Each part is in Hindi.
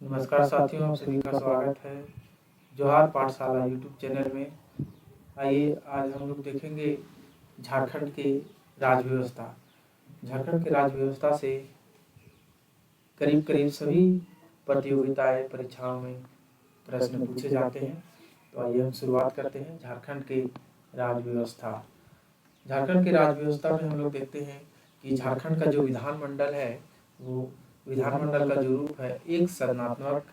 नमस्कार साथियों, आप सभी का स्वागत है जोहार पाठशाला यूट्यूब चैनल में। आइए आज हम लोग देखेंगे झारखंड के राज व्यवस्था। झारखंड के राज व्यवस्था से करीब करीब सभी प्रतियोगिताएं परीक्षाओं में प्रश्न पूछे जाते हैं। तो आइए हम शुरुआत करते हैं झारखंड के राज व्यवस्था। झारखंड के राज व्यवस्था में हम लोग देखते हैं कि झारखंड का जो विधानमंडल है वो विधानमंडल का जो रूप है एक सदनात्मक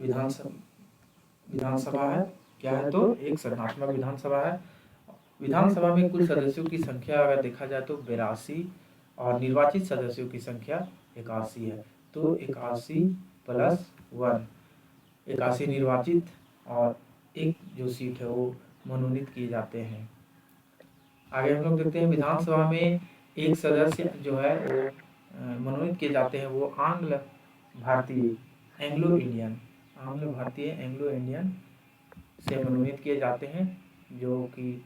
विधानसभा है। क्या है? तो एक सदनात्मक विधानसभा है। विधानसभा में कुल सदस्यों की संख्या अगर देखा जाए तो 82 और निर्वाचित सदस्यों की संख्या 81 है। तो 81 प्लस 1, 81 निर्वाचित और एक जो सीट है वो मनोनीत किए जाते हैं। आगे हम लोग देखते हैं विधानसभा में एक सदस्य जो है वो मनोनीत किए जाते हैं, वो आंग्ल भारतीय एंग्लो इंडियन से मनोनीत किए जाते हैं, जो कि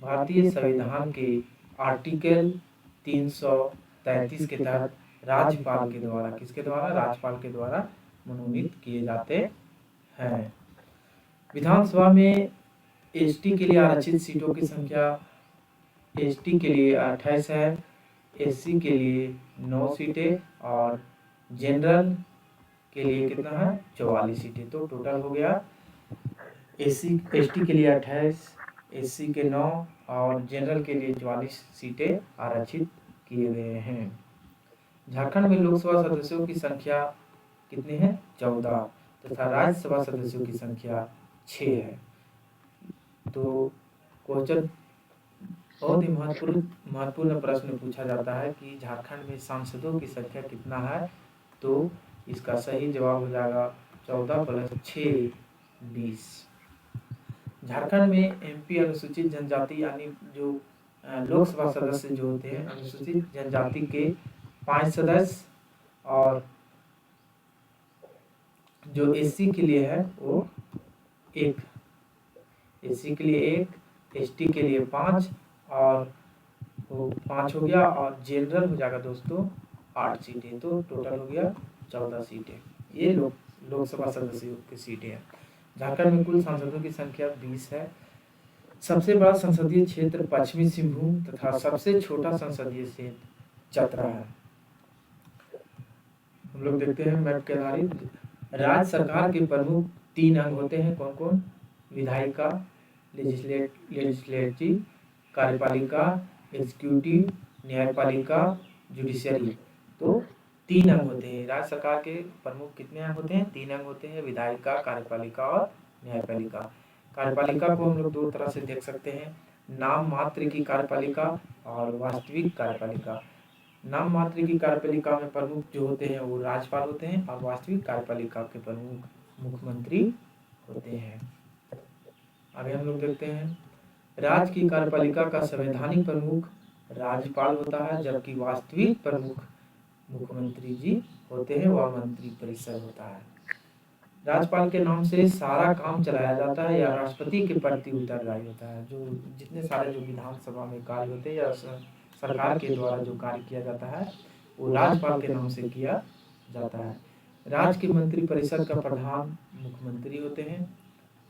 भारतीय संविधान के आर्टिकल 333 के तहत राज्यपाल के द्वारा राज्यपाल के द्वारा मनोनीत किए जाते हैं। विधानसभा में एसटी के लिए आरक्षित सीटों की संख्या एसटी के लिए 28 है, एससी के लिए 9 सीटें और जनरल के लिए कितना है? 44 सीटें। तो टोटल हो गया एसटी के लिए 28, एससी के 9 और जनरल के लिए 44 सीटें आरक्षित किए गए हैं। झारखंड में लोकसभा सदस्यों की संख्या कितनी है? 14 तथा राज्यसभा सदस्यों की संख्या 6 है। तो क्वेश्चन बहुत ही महत्वपूर्ण प्रश्न पूछा जाता है कि झारखंड में सांसदों की संख्या कितना है? तो इसका सही जवाब हो जाएगा 14 प्लस 6 20। झारखंड में एमपी अनुसूचित जनजाति यानी जो लोकसभा सदस्य जो होते हैं अनुसूचित जनजाति के 5 सदस्य और जो एससी के लिए है वो 1, एससी के लिए 1, एसटी के लिए 5 और वो 5 हो गया और जनरल हो जाएगा दोस्तों 8 सीटें। तो टोटल हो गया 14 सीटें। ये लोकसभा सदस्यों की सीटें हैं। झारखंड में कुल सांसदों की संख्या 20 है। सबसे बड़ा संसदीय क्षेत्र पश्चिमी सिंहभूम तथा सबसे छोटा संसदीय क्षेत्र चतरा है। हम लोग देखते हैं मैप के आधारित। राज्य सरकार के प्रमुख 3 अंग होते हैं। कौन कौन? विधायिका, लेजिस्लेटिव, कार्यपालिका, एग्जीक्यूटिव, न्यायपालिका, जुडिशरी। तो 3 अंग होते हैं। राज्य सरकार के प्रमुख कितने अंग होते हैं? 3 अंग होते हैं, विधायिका, कार्यपालिका और न्यायपालिका। कार्यपालिका को हम लोग 2 तरह से देख सकते हैं, नाम मात्र की कार्यपालिका और वास्तविक कार्यपालिका। नाम मात्र की कार्यपालिका में प्रमुख जो होते हैं वो राज्यपाल होते हैं और वास्तविक कार्यपालिका के प्रमुख मुख्यमंत्री होते हैं। आगे हम लोग देखते हैं राज्य की कार्यपालिका का संवैधानिक प्रमुख राज्यपाल होता है, जबकि वास्तविक प्रमुख मुख्यमंत्री जी होते हैं, वह मंत्री परिषद होता है। राज्यपाल के नाम से सारा काम चलाया जाता है या राष्ट्रपति के प्रति उत्तरदायी होता है। जो जितने सारे जो विधानसभा में कार्य होते हैं या सरकार के द्वारा जो कार्य किया जाता है वो राज्यपाल के नाम से किया जाता है। राज्य की मंत्री परिषद का प्रधान मुख्यमंत्री होते हैं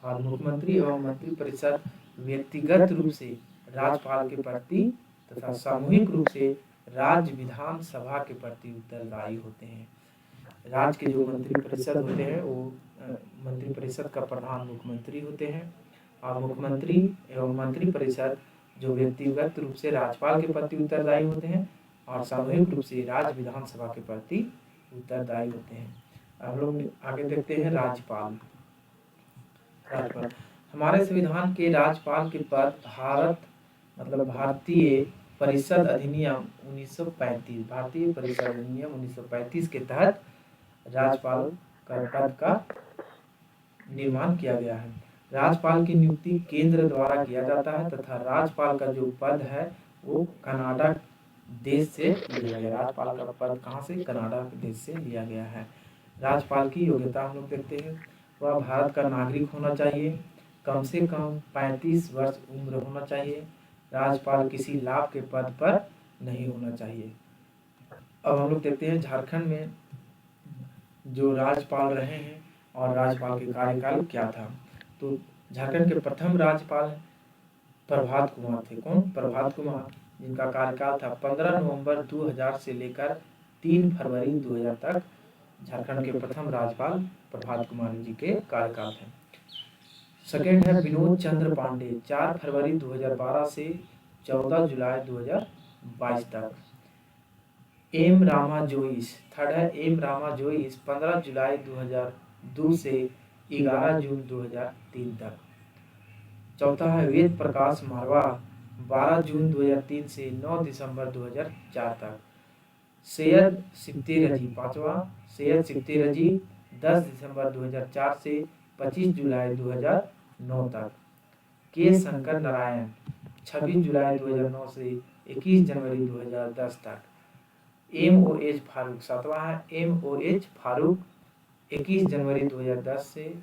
और मुख्यमंत्री एवं मंत्री परिषद व्यक्तिगत रूप से राज्यपाल के प्रति तथा सामूहिक रूप से राज्य विधानसभा के प्रति उत्तरदायी होते हैं। राज्य के जो मंत्री परिषद होते हैं वो मंत्री परिषद का प्रधान मुख्यमंत्री होते हैं और मुख्यमंत्री एवं मंत्री परिषद जो व्यक्तिगत रूप से राज्यपाल के प्रति उत्तरदायी होते हैं और सामूहिक रूप से राज्य विधानसभा के प्रति उत्तरदायी होते हैं। अब लोग आगे देखते हैं राज्यपाल। हमारे संविधान के राज्यपाल के पद भारतीय परिषद अधिनियम 1935 भारतीय परिषद अधिनियम 1935 के तहत राज्यपाल का पद का निर्माण किया गया है। राज्यपाल की नियुक्ति केंद्र द्वारा किया जाता है तथा राज्यपाल का जो पद है वो कनाडा देश से लिया गया। राज्यपाल का पद कहाँ से? कनाडा देश से लिया गया है। राज्यपाल की योग्यता हम लोग देखते हैं, वह भारत का नागरिक होना चाहिए, कम से कम 35 वर्ष उम्र होना चाहिए, राज्यपाल किसी लाभ के पद पर नहीं होना चाहिए। अब हम लोग देखते हैं झारखंड में जो राज्यपाल रहे हैं और राज्यपाल के कार्यकाल क्या था। तो झारखंड के प्रथम राज्यपाल प्रभात कुमार थे। कौन? प्रभात कुमार, जिनका कार्यकाल था 15 नवंबर 2000 से लेकर 3 फरवरी 2000 तक। झारखंड के प्रथम राज्यपाल प्रभात कुमार जी के कार्यकाल थे। सेकेंड है विनोद चंद्र पांडे, 4 फरवरी 2012 से 14 जुलाई 2022 तक। एम रामा जोइस, थर्ड है एम रामा जोइस, 15 जुलाई 2002 से 11 जून 2003 तक। चौथा है वेद प्रकाश मारवा, 12 जून 2003 से 9 दिसंबर 2004 तक। सैयद सिफ्ती रजी, पांचवा सैयद सिफ्ती रजी, 10 दिसंबर 2004 से 25 जुलाई 2009 तक। के शंकर नारायण, 26 जुलाई 2009 से 21 जनवरी 2010 तक। MOH फारूक, सातवां है MOH फारूक, 21 जनवरी 2010 से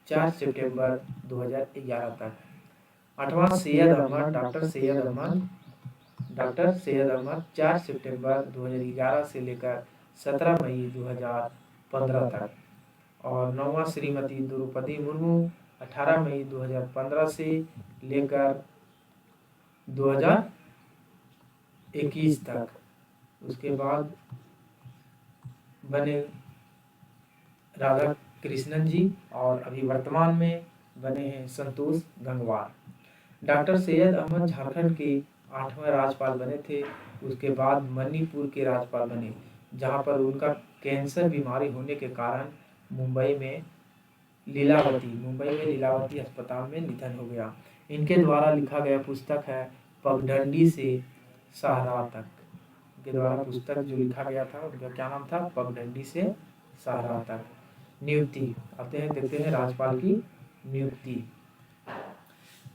4 सितंबर 2011 तक। आठवां सैयद अहमद, डॉक्टर सैयद अहमद, 4 सितंबर 2011 से लेकर 17 मई 2015 तक। और नौवां श्रीमती द्रौपदी मुर्मू, 18 मई 2015 से लेकर 2021 तक। उसके बाद बने राधा कृष्णन जी, और अभी वर्तमान में बने हैं संतोष गंगवार। डॉक्टर सैयद अहमद झारखंड के 8वें राज्यपाल बने थे। उसके बाद मणिपुर के राज्यपाल बने, जहां पर उनका कैंसर बीमारी होने के कारण मुंबई में लीलावती अस्पताल में निधन हो गया। इनके द्वारा लिखा गया पुस्तक है पगडंडी से सहारा तक। के द्वारा पुस्तक जो लिखा गया था उनका क्या नाम था? पगडंडी से सहारा तक। नियुक्ति आते हैं, देखते हैं राज्यपाल की नियुक्ति।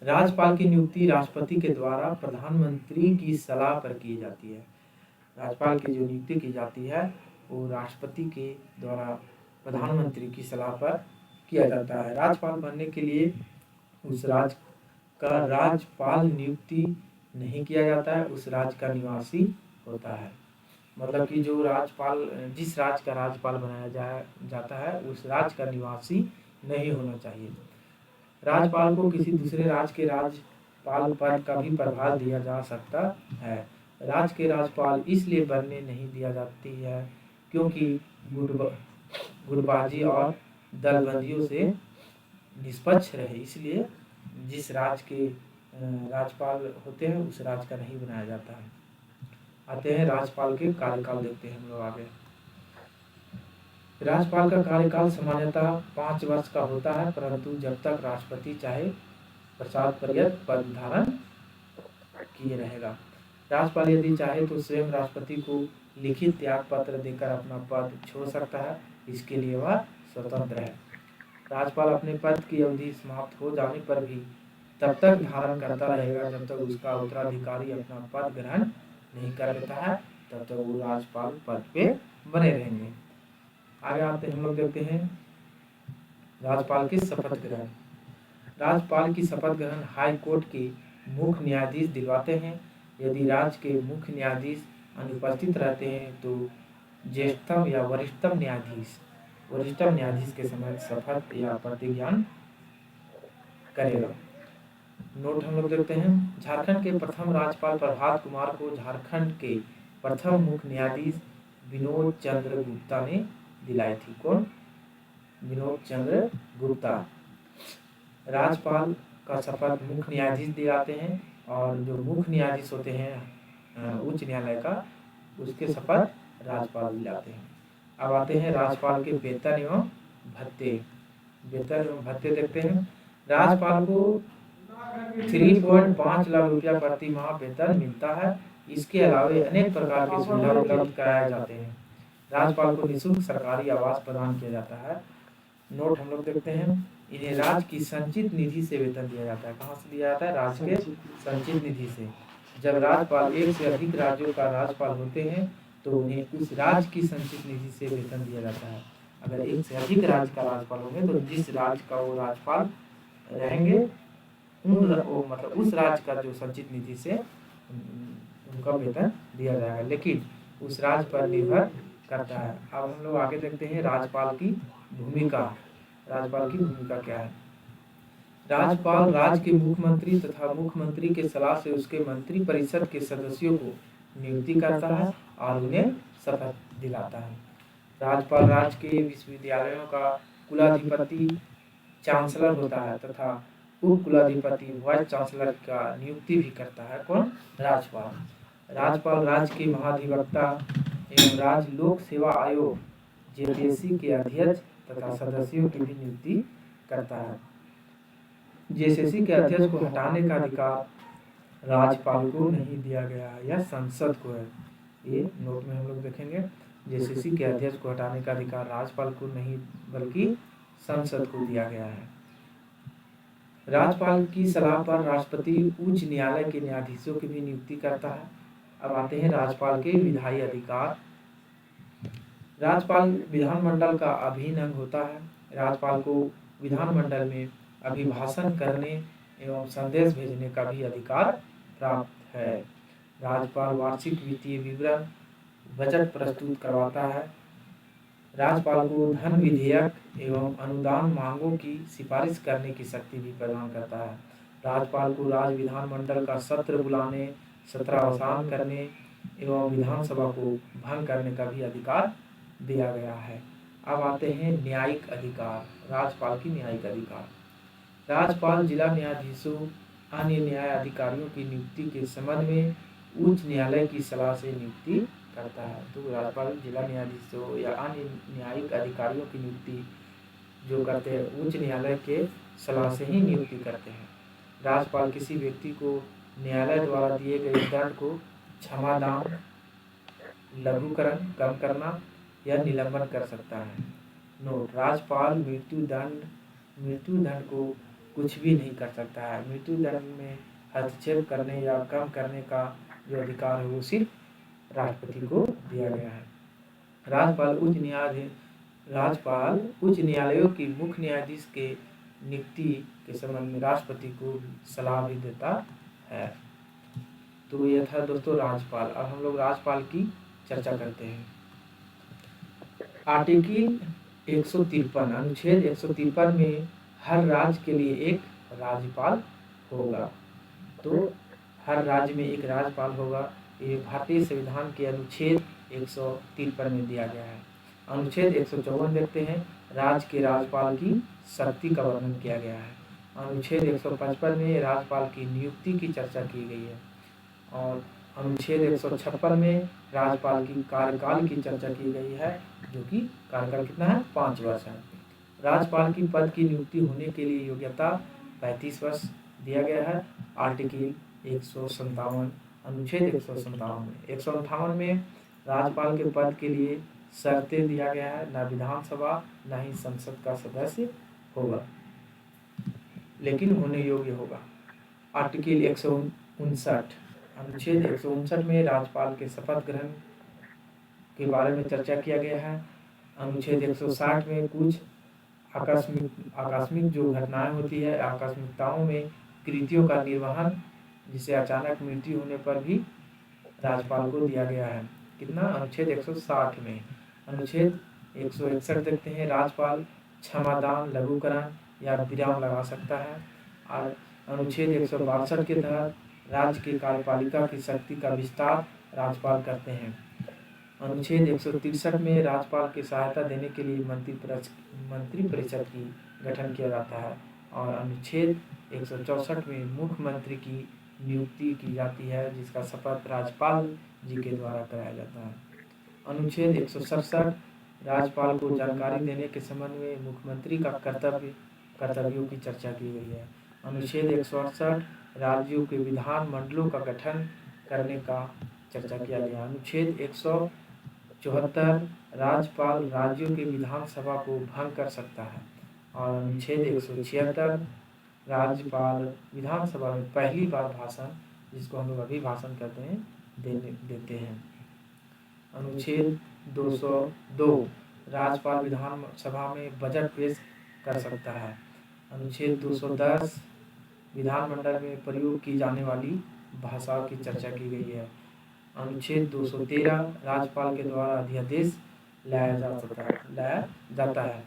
राज्यपाल की नियुक्ति राष्ट्रपति के द्वारा प्रधानमंत्री की सलाह पर की जाती है। राज्यपाल की जो नियुक्ति की जाती है वो राष्ट्रपति के द्वारा प्रधानमंत्री की सलाह पर किया जाता है। राज्यपाल बनने के लिए उस राज्य का राज्यपाल नियुक्ति नहीं किया जाता है, उस राज्य का निवासी होता है। मतलब कि जो राज्यपाल, जिस राज्य का राज्यपाल बनाया जाता है उस राज्य का निवासी नहीं होना चाहिए। राज्यपाल को किसी दूसरे राज्य के राज्यपाल पद का भी प्रभार दिया जा सकता है। राज्य के राज्यपाल इसलिए बनने नहीं दिया जाती है क्योंकि गुटबाजी और दलबंदियों से निष्पक्ष रहे, इसलिए जिस राज्य के राज्यपाल होते हैं उस राज्य का नहीं बनाया जाता है। आते हैं राज्यपाल के कार्यकाल, देखते हैं हम लोग आगे। राज्यपाल का कार्यकाल सामान्यतः 5 वर्ष का होता है, परंतु जब तक राष्ट्रपति चाहे प्रसाद पर्यंत पद धारण किए रहेगा। राज्यपाल यदि चाहे तो स्वयं राष्ट्रपति को लिखित त्याग पत्र देकर अपना पद छोड़ सकता है, इसके लिए वह स्वतंत्र है। राज्यपाल अपने पद की अवधि समाप्त हो जाने पर भी तब तक धारण करता रहेगा जब तक उसका उत्तराधिकारी अपना पद ग्रहण नहीं कर लेता है, तब तक वो राज्यपाल पद पे बने रहेंगे। आगे आते हम लोग देखते हैं राज्यपाल की शपथ ग्रहण। राज्यपाल की शपथ ग्रहण हाई कोर्ट के मुख्य न्यायाधीश दिलवाते हैं। यदि राज्य के मुख्य न्यायाधीश अनुपस्थित रहते हैं तो ज्येष्ठतम या वरिष्ठतम न्यायाधीश के समय शपथ या प्रतिज्ञान करेगा। नोट हम लोग देखते हैं, झारखंड के प्रथम राज्यपाल प्रभात कुमार को झारखंड के प्रथम मुख्य न्यायाधीश विनोद चंद्र गुप्ता ने दिलाई थी। कौन? विनोद चंद्र गुप्ता। राज्यपाल का शपथ मुख्य न्यायाधीश दिलाते हैं, और जो मुख्य न्यायाधीश होते हैं उच्च न्यायालय का, उसके शपथ राज्यपाल दिलाते हैं। अब आते हैं राज्यपाल के वेतन एवं भत्ते। वेतन एवं भत्ते देखते हैं। राज्यपाल को 3.5 लाख रुपया प्रति माह वेतन मिलता है। इसके अलावा अनेक प्रकार की सुविधा उपलब्ध कराए जाते हैं। राज्यपाल को निःशुल्क सरकारी आवास प्रदान किया जाता है। नोट हम लोग देखते हैं, इन्हें राज्य की संचित निधि से वेतन दिया जाता है। कहाँ से दिया जाता है? राज्य के संचित निधि से। जब राज्यपाल एक से अधिक राज्यों का राज्यपाल होते हैं तो उन्हें उस राज्य की संचित निधि से वेतन दिया जाता है। अगर एक से अधिक राज्य का राज्यपाल होंगे तो जिस राज्य का वो राज्यपाल रहेंगे मतलब उस राज्य का जो संचित निधि से उनका वेतन दिया जाएगा, लेकिन उस राज्य पर निर्भर करता है। अब हम लोग आगे देखते हैं राज्यपाल की भूमिका। राज्यपाल की भूमिका क्या है? राज्यपाल राज्य के मुख्यमंत्री तथा मुख्यमंत्री के सलाह से उसके मंत्री परिषद के सदस्यों को नियुक्ति करता है और उन्हें शपथ दिलाता है। राज्यपाल राज्य के विश्वविद्यालयों का कुलाधिपति चांसलर होता है तथा उप कुलाधिपति वाइस चांसलर का नियुक्ति भी करता है। कौन? राज्यपाल। राज्यपाल राज्य के महाधिवक्ता एवं राज्य लोक सेवा आयोग जेपीएससी के अध्यक्ष तथा सदस्यों की भी नियुक्ति करता है। जेपीएससी के अध्यक्ष को हटाने का अधिकार राज्यपाल को नहीं दिया गया है, यह संसद को है। ये नोट में हम लोग देखेंगे, जेपीएससी के अध्यक्ष को हटाने का अधिकार राज्यपाल को नहीं बल्कि संसद को दिया गया है। राज्यपाल की सलाह पर राष्ट्रपति उच्च न्यायालय के न्यायाधीशों की भी नियुक्ति करता है। अब आते हैं राज्यपाल के विधायी अधिकार। राज्यपाल विधानमंडल का अभिन्न अंग होता है। राज्यपाल को विधानमंडल में अभिभाषण करने एवं संदेश भेजने का भी अधिकार प्राप्त है। राज्यपाल वार्षिक वित्तीय विवरण, बजट प्रस्तुत करवाता है। राज्यपाल को धन विधेयक एवं अनुदान मांगों की सिफारिश करने की शक्ति भी प्रदान करता है। राज्यपाल को राज्य विधानमंडल का सत्र बुलाने, सत्रावसान करने एवं विधानसभा को भंग करने का भी अधिकार दिया गया है। अब आते हैं न्यायिक अधिकार। राज्यपाल की न्यायिक अधिकार। राज्यपाल जिला न्यायाधीशों, अन्य न्याय अधिकारियों की नियुक्ति के संबंध में उच्च न्यायालय की सलाह से नियुक्ति करता है। तो राज्यपाल जिला न्यायाधीशों या अन्य न्यायिक अधिकारियों की नियुक्ति जो करते हैं उच्च न्यायालय के सलाह से ही नियुक्ति करते हैं। राज्यपाल किसी व्यक्ति को न्यायालय द्वारा दिए गए दंड को क्षमादान, लघुकरण, कम करना या निलंबन कर सकता है। नोट: राज्यपाल मृत्यु दंड को कुछ भी नहीं कर सकता है। मृत्यु दंड में हस्तक्षेप करने या कम करने का जो अधिकार है वो सिर्फ राष्ट्रपति को दिया गया है। राज्यपाल उच्च न्यायालयों की मुख्य न्यायाधीश के नियुक्ति के संबंध में राष्ट्रपति को सलाह भी देता है। तो यह था दोस्तों राज्यपाल। अब हम लोग राज्यपाल की चर्चा करते हैं। आर्टिकल 153 अनुच्छेद 153 में हर राज्य के लिए एक राज्यपाल होगा। तो हर राज्य में एक राज्यपाल होगा। ये भारतीय संविधान के अनुच्छेद 153 में दिया गया है। अनुच्छेद 154 देखते हैं, राज्य के राज्यपाल की शक्ति का वर्णन किया गया है। अनुच्छेद 155 में राज्यपाल की नियुक्ति की चर्चा की गई है और अनुच्छेद 156 में राज्यपाल की कार्यकाल की चर्चा की गई है, जो कि कार्यकाल कितना है? 5 वर्ष है। राज्यपाल की पद की नियुक्ति होने के लिए योग्यता 35 वर्ष दिया गया है। आर्टिकल 157 अनुच्छेद 158 में राज्यपाल के पद के लिए शर्तें दिया गया है। न विधानसभा न ही संसद का सदस्य होगा, लेकिन होने योग्य होगा। आर्टिकल 159 अनुच्छेद 159 में राज्यपाल के शपथ ग्रहण के बारे में चर्चा किया गया है। अनुच्छेद 160 में कुछ आकस्मिक जो घटनाएं होती है, आकस्मिकताओं में कृतियों का निर्वहन, जिसे अचानक मृत्यु होने पर भी राज्यपाल को दिया गया है। कितना? अनुच्छेद 160 में। अनुच्छेद 161 देखते हैं, राज्यपाल क्षमादान, लघुकरण या विराम लगा सकता है। और अनुच्छेद 162 के तहत राज्य की कार्यपालिका की शक्ति का विस्तार राज्यपाल करते हैं। अनुच्छेद 163 में राज्यपाल की सहायता देने के लिए मंत्री परिषद की गठन किया जाता है और अनुच्छेद 164 में मुख्यमंत्री की नियुक्ति की जाती है, जिसका शपथ राज्यपाल जी के द्वारा कराया जाता है। अनुच्छेद 167 राज्यपाल को जानकारी देने के संबंध में मुख्यमंत्री का कर्तव्यों की चर्चा की गई है। अनुच्छेद 168 राज्यों के विधान मंडलों का गठन करने का चर्चा किया गया। अनुच्छेद 174 राज्यपाल राज्यों के विधानसभा को भंग कर सकता है और अनुच्छेद 176 राज्यपाल विधानसभा में पहली बार भाषण, जिसको हम लोग अभिभाषण कहते हैं, देते हैं। अनुच्छेद 202 राज्यपाल विधानसभा में बजट पेश कर सकता है। अनुच्छेद 210 विधानमंडल में प्रयोग की जाने वाली भाषाओं की चर्चा की गई है। अनुच्छेद 213 राज्यपाल के द्वारा अध्यादेश लाया जाता है।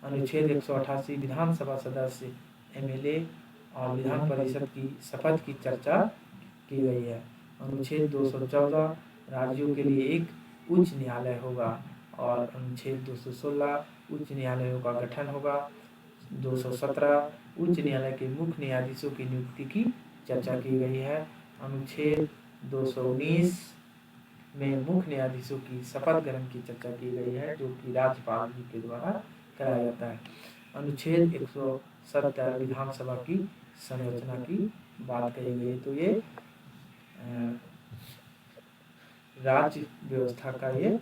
अनुच्छेद 188 विधानसभा सदस्य, एमएलए और विधान परिषद की शपथ की चर्चा की गई है। अनुच्छेद 214 राज्यों के लिए एक उच्च न्यायालय होगा और अनुच्छेद 216 उच्च न्यायालयों का गठन होगा। 217 उच्च न्यायालय के मुख्य न्यायाधीशों की नियुक्ति की चर्चा की गई है। अनुच्छेद 219 में मुख्य न्यायाधीशों की शपथ ग्रहण की चर्चा की गई है, जो कि राज्यपाल जी के द्वारा कराया जाता है। अनुच्छेद 170 विधानसभा की संरचना की बात कही गई है। तो ये राज्य व्यवस्था का ये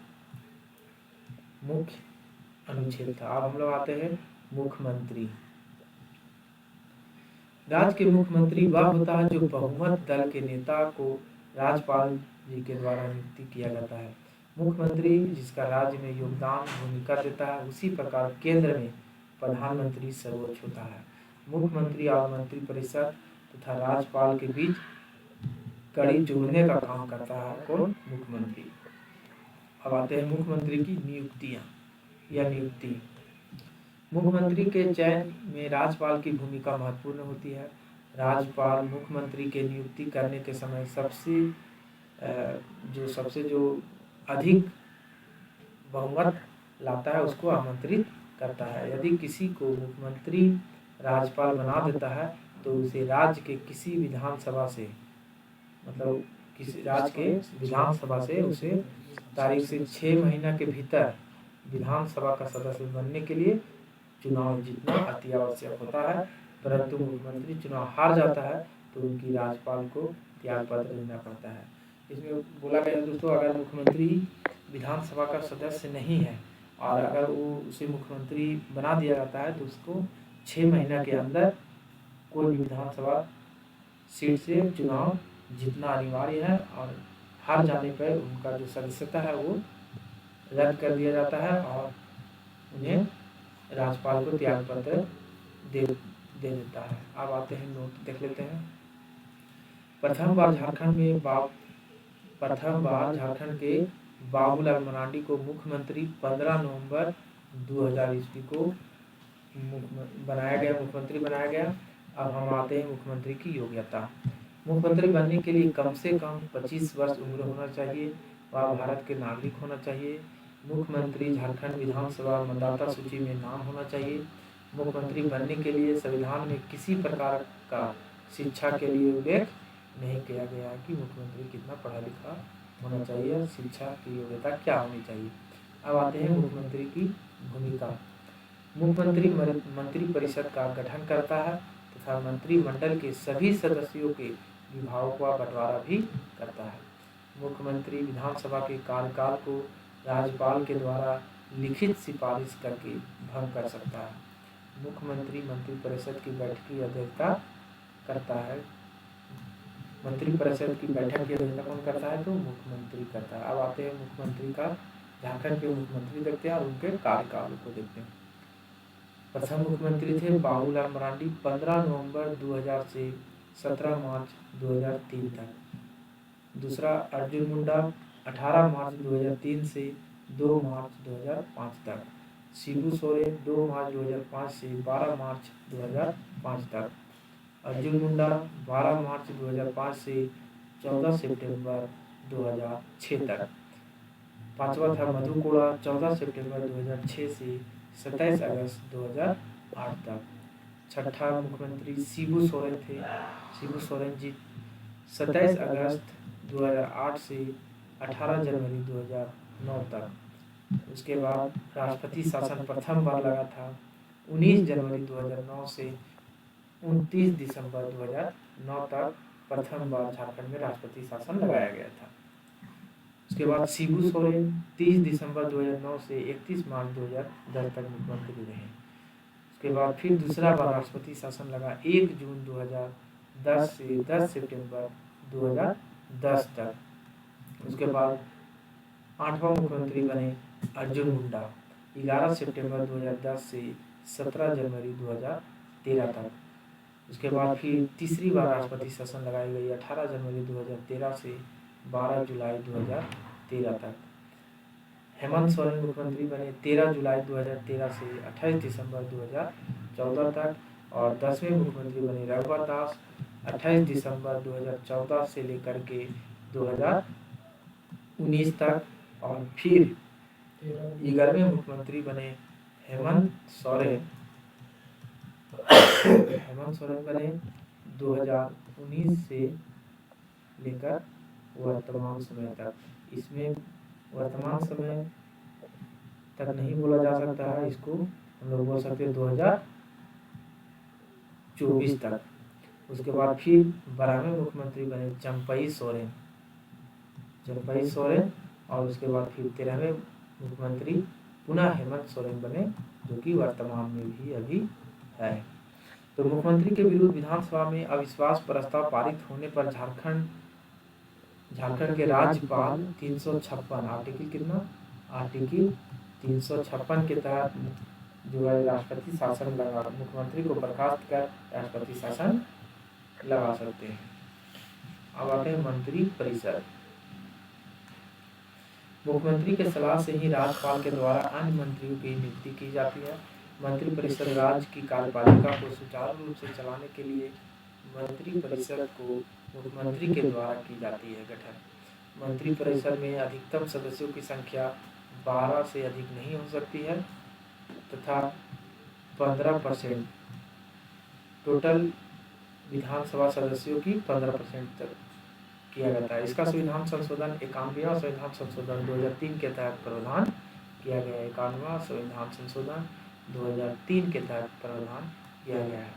मुख्य अनुच्छेद था। अब हम लोग आते हैं मुख्यमंत्री। राज्य के मुख्यमंत्री वह होता है जो बहुमत दल के नेता को राज्यपाल जी के द्वारा नियुक्ति किया जाता है। मुख्यमंत्री जिसका राज्य में योगदान भूमिका देता है, उसी प्रकार केंद्र में प्रधानमंत्री सर्वोच्च होता है। मुख्यमंत्री और मंत्रिपरिषद तथा राज्यपाल के बीच कड़ी जोड़ने का काम करता है कौन? मुख्यमंत्री। अब आते हैं मुख्यमंत्री की नियुक्तियां या नियुक्ति। मुख्यमंत्री के चयन में राज्यपाल की भूमिका महत्वपूर्ण होती है। राज्यपाल मुख्यमंत्री के नियुक्ति करने के समय सबसे जो अधिक बहुमत लाता है उसको आमंत्रित करता है। यदि किसी को मुख्यमंत्री राज्यपाल बना देता है तो उसे राज्य के किसी विधानसभा से, मतलब किसी राज्य के विधानसभा से उसे तारीख से 6 महीना के भीतर विधानसभा का सदस्य बनने के लिए चुनाव जीतना अति आवश्यक होता है। परंतु मुख्यमंत्री चुनाव हार जाता है तो उनकी राज्यपाल को त्याग पत्र देना पड़ता है। इसमें बोला गया दोस्तों, अगर मुख्यमंत्री विधानसभा का सदस्य नहीं है और अगर वो उसे मुख्यमंत्री बना दिया जाता है तो उसको 6 महीना के अंदर कोई विधानसभा सीट से चुनाव जीतना अनिवार्य है और हार जाने पर उनका जो सदस्यता है वो रद्द कर दिया जाता है और उन्हें राज्यपाल को त्याग पत्र दे देता है। अब आते हैं नोट देख लेते हैं। प्रथम बार झारखंड के बाबूलाल मरांडी को मुख्यमंत्री 15 नवंबर 2000 ईस्वी को मुख्यमंत्री बनाया गया। अब हम आते हैं मुख्यमंत्री की योग्यता। मुख्यमंत्री बनने के लिए कम से कम 25 वर्ष उम्र होना चाहिए। वह भारत के नागरिक होना चाहिए। मुख्यमंत्री झारखंड विधानसभा मतदाता सूची में नाम होना चाहिए। मुख्यमंत्री बनने के लिए संविधान में किसी प्रकार का शिक्षा के लिए उल्लेख नहीं किया गया कि मुख्यमंत्री कितना पढ़ा लिखा होना चाहिए, शिक्षा की योग्यता क्या होनी चाहिए। अब आते हैं मुख्यमंत्री की भूमिका। मुख्यमंत्री मंत्रिपरिषद का गठन करता है तथा मंत्रिमंडल के सभी सदस्यों के विभागों का बंटवारा भी करता है। मुख्यमंत्री विधानसभा के कार्यकाल को राज्यपाल के द्वारा लिखित सिफारिश करके भंग कर सकता है। मुख्यमंत्री मंत्रिपरिषद की बैठक की अध्यक्षता करता है। मंत्रिपरिषद की बैठक की अध्यक्षता कौन करता है? तो मुख्यमंत्री करता है। अब आते हैं मुख्यमंत्री का, झारखंड के मुख्यमंत्री देखते हैं और उनके कार्यकाल को देखते हैं। प्रथम मुख्यमंत्री थे बाबूलाल मरांडी, 15 नवंबर 2000 से 17 मार्च 2003 तक। दूसरा अर्जुन मुंडा, 18 मार्च 2003 से 2 मार्च 2005 तक। शिबू सोरेन, 2 मार्च 2005 से 12 मार्च 2005 तक। अर्जुन मुंडा 12 मार्च 2005 से 14 सितंबर 2006 तक। पांचवा था मधु कोड़ा, 14 सितंबर 2006 से 27 अगस्त 2008 तक। छठा मुख्यमंत्री शिबू सोरेन थे। शिबू सोरेन जी 27 अगस्त 2008 से 18 जनवरी 2009 तक। उसके बाद राष्ट्रपति शासन प्रथम बार लगा था 19 जनवरी 2009 से 29 दिसंबर 2009 तक प्रथम बार झारखंड में राष्ट्रपति शासन लगाया गया था। उसके बाद शिबू सोरेन 30 दिसंबर 2009 से 31 मार्च 2010 तक मुख्यमंत्री रहे। उसके बाद फिर दूसरा बार राष्ट्रपति शासन लगा 1 जून 2010 से 10 सितंबर 2010 तक। उसके बाद 8वां मुख्यमंत्री बने अर्जुन मुंडा, 11 सितंबर 2010 से 17 जनवरी 2013 तक। उसके बाद फिर तीसरी बार राष्ट्रपति शासन लगाई गई 18 जनवरी 2013 से 12 जुलाई 2013 तक। हेमंत सोरेन मुख्यमंत्री बने 13 जुलाई 2013 से 28 दिसंबर 2014 तक, और 10वें मुख्यमंत्री बने रघुवर दास 28 दिसंबर 2014 से लेकर के 2019 तक, और फिर 11वें मुख्यमंत्री बने हेमंत सोरेन बने 2019 से लेकर वर्तमान समय तक। इसमें वर्तमान समय तक नहीं बोला जा सकता है, इसको हम लोग बोल सकते हैं 2024 तक। उसके बाद फिर 12वें मुख्यमंत्री बने चंपई सोरेन, और उसके बाद फिर 13वें मुख्यमंत्री पुनः हेमंत सोरेन बने, जो कि वर्तमान में भी अभी है। तो मुख्यमंत्री के विरुद्ध विधानसभा में अविश्वास प्रस्ताव पारित होने पर झारखंड के राज्यपाल 356 आर्टिकल कितना, आर्टिकल 356 के तहत जो है राष्ट्रपति शासन लगा, मुख्यमंत्री को बर्खास्त कर राष्ट्रपति शासन लगा सकते हैं। अब आते हैं मंत्री परिषद। मुख्यमंत्री के सलाह से ही राज्यपाल के द्वारा अन्य मंत्रियों की नियुक्ति की जाती है। मंत्री परिषद राज्य की कार्यपालिका को सुचारू रूप से चलाने के लिए मंत्री परिषद को मुख्यमंत्री के द्वारा की जाती है गठन। मंत्री परिषद में अधिकतम सदस्यों की संख्या 12 से अधिक नहीं हो सकती है, तथा 15% टोटल विधानसभा सदस्यों की 15% तक किया जाता है। इसका संविधान संशोधन 91वां संविधान संशोधन 2003 के तहत प्रावधान किया गया है। 91वां संविधान संशोधन 2003 के तहत प्रावधान किया गया है।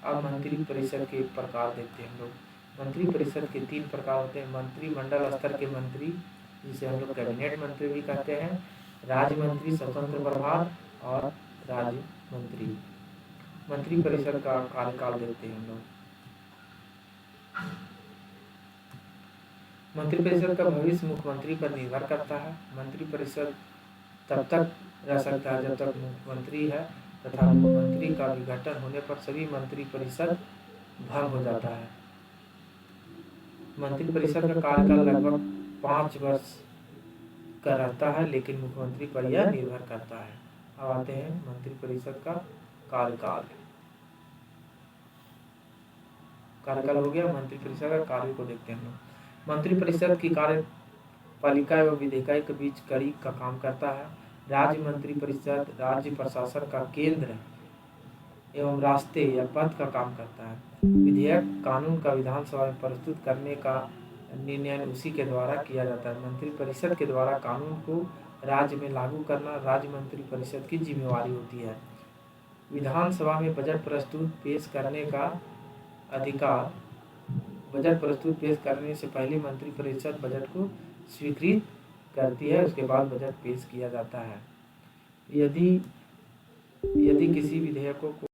अब मंत्री परिषद के प्रकार देखते हैं हम लोग। मंत्री परिषद के 3 प्रकार होते हैं। मंत्रिमंडल स्तर के मंत्री, जिसे हम लोग कैबिनेट मंत्री भी कहते हैं, राज्य मंत्री, स्वतंत्र प्रभार और राज्य मंत्री। मंत्री परिषद का कार्यकाल देखते हैं हम लोग। मंत्रिपरिषद का भविष्य मुख्यमंत्री पर निर्भर करता है। मंत्रिपरिषद तब तक रह सकता है जब तक मुख्यमंत्री है, तथा मुख्यमंत्री का विघटन होने पर सभी मंत्रिपरिषद भंग हो जाता है। मंत्रिपरिषद का कार्यकाल लगभग 5 वर्ष का रहता है, लेकिन मुख्यमंत्री पर यह निर्भर करता है। अब आते हैं मंत्रिपरिषद का कार्यकाल हो गया। मंत्रिपरिषद का कार्य को देखते हैं हम लोग। मंत्रिपरिषद की कार्यपालिका एवं विधायिका के बीच कड़ी का काम करता है। राज्य मंत्रिपरिषद राज्य प्रशासन का केंद्र एवं रास्ते या पथ का काम करता है। विधेयक कानून का विधानसभा में प्रस्तुत करने का निर्णय उसी के द्वारा किया जाता है। मंत्रिपरिषद के द्वारा कानून को राज्य में लागू करना राज्य मंत्रिपरिषद की जिम्मेवारी होती है। विधानसभा में बजट प्रस्तुत पेश करने का अधिकार, बजट प्रस्तुत पेश करने से पहले मंत्रिपरिषद बजट को स्वीकृत करती है, उसके बाद बजट पेश किया जाता है। यदि किसी विधेयकों को